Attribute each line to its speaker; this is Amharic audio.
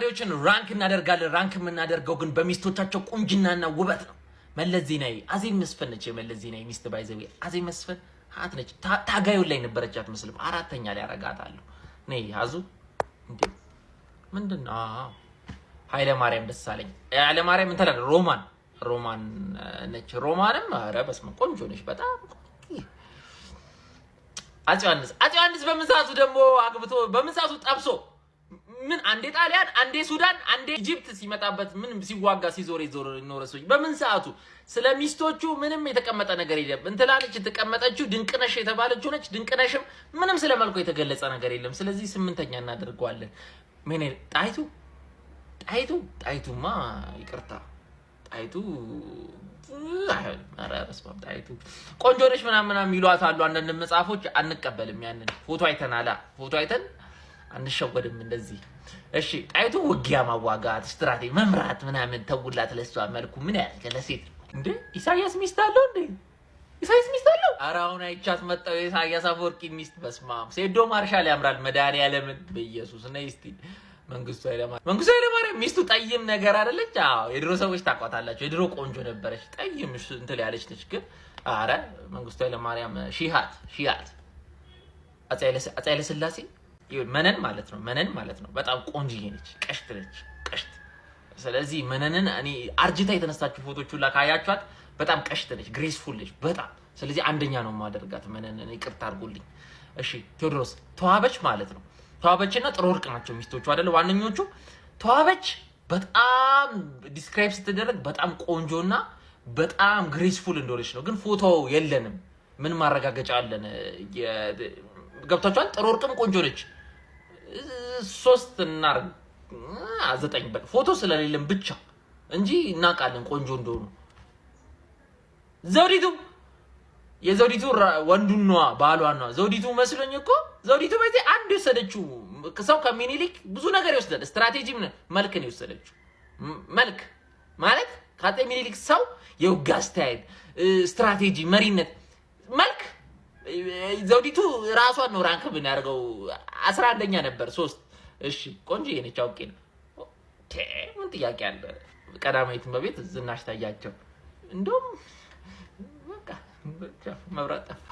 Speaker 1: መሪዎችን ራንክ እናደርጋለን። ራንክ የምናደርገው ግን በሚስቶቻቸው ቁንጅናና ውበት ነው። መለስ ዜናዊ አዜብ መስፍን ነች። የመለስ ዜናዊ ሚስት ባይዘው አዜብ መስፍን ሀት ነች። ታጋዩ ላይ ነበረች አትመስልም? አራተኛ ላይ ያረጋታለሁ። ነይ ያዙ እንዴ ምንድነው? ኃይለ ማርያም ደሳለኝ ኃይለ ማርያም እንተላ ሮማን ነች። ሮማንም ኧረ በስመ አብ ቆንጆ ነች በጣም። አፄ ዮሐንስ በምንሳቱ ደግሞ አግብቶ በምንሳቱ ጠብሶ ምን አንዴ ጣሊያን አንዴ ሱዳን አንዴ ኢጂፕት ሲመጣበት ምን ሲዋጋ ሲዞር ኖረሶች በምንሳቱ ስለሚስቶቹ ምንም የተቀመጠ ነገር የለም። እንትላለች የተቀመጠችው ድንቅነሽ የተባለችው ነች። ድንቅነሽም ምንም ስለመልኩ የተገለጸ ነገር የለም። ስለዚህ ስምንተኛ እናደርገዋለን። ምን ጣይቱማ ይቅርታ ጣይቱ አራስባም ጣይቱ ቆንጆ ነሽ ምናምን ይሏት አሉ አንዳንድ መጽሐፎች። አንቀበልም ያንን ፎቶ አይተን አንሸወድም እንደዚህ። እሺ ጣይቱ ውጊያ ማዋጋት ስትራቴጂ መምራት ምናምን ተውላት። ለሷ መልኩ ምን ያህል ለሴት እንዴ ኢሳያስ ሚስት አለው እንዴ? ኢሳያስ ሚስት አለው? ኧረ አሁን አይቻት መጣው ኢሳያስ አፈወርቂ ሚስት በስማም ሴዶ ማርሻል ያምራል። መድኃኒዓለምን በኢየሱስ ነይ እስቲ መንግስቱ ኃይለማርያም ሚስቱ ጠይም ነገር አይደለች? አዎ የድሮ ሰዎች ታቋታላችሁ። የድሮ ቆንጆ ነበረች ጠይም እንትን ያለች ነች። ግን አረ መንግስቱ ኃይለማርያም ሺሃት አፄ ኃይለ ሥላሴ መነን ማለት ነው። በጣም ቆንጆዬ ነች፣ ቀሽት ነች። ስለዚህ መነንን እኔ አርጅታ የተነሳችሁ ፎቶቹ ላይ ካያችኋት በጣም ቀሽት ነች፣ ግሬስፉል ነች በጣም። ስለዚህ አንደኛ ነው ማደርጋት መነንን። ይቅርታ አድርጉልኝ። እሺ ቴዎድሮስ ተዋበች ማለት ነው። ተዋበችና ጥሩ ወርቅ ናቸው ሚስቶቹ አይደል? ዋነኞቹ ተዋበች በጣም ዲስክራይብ ስትደረግ በጣም ቆንጆና በጣም ግሬስፉል እንደሆነች ነው። ግን ፎቶ የለንም። ምን ማረጋገጫ አለን? ገብታችኋል? ጥሩ ወርቅም ቆንጆ ነች። 3 እና 9 በቃ ፎቶ ስለሌለም ብቻ እንጂ እናውቃለን ቆንጆ እንደሆኑ። የዘውዲቱ ወንዱኗ ባሏ ነው። ዘውዲቱ መስሎኝ እኮ ዘውዲቱ በዚህ አንድ የወሰደችው ሰው ከሚኒሊክ ብዙ ነገር ይወስዳል። ስትራቴጂ መልክ ነው የወሰደችው። መልክ ማለት ከአፄ ሚኒሊክ ሰው የውጋ ስታይል፣ ስትራቴጂ፣ መሪነት፣ መልክ ዘውዲቱ ራሷን ነው ራንክ ብን ያደርገው 11ኛ ነበር 3 እሺ ቆንጆ የነች አውቄ ነው። ምን ጥያቄ አለ? ቀዳማዊት እመቤት ዝናሽ ታያቸው እንደውም በቃ መብራት ጠፋ።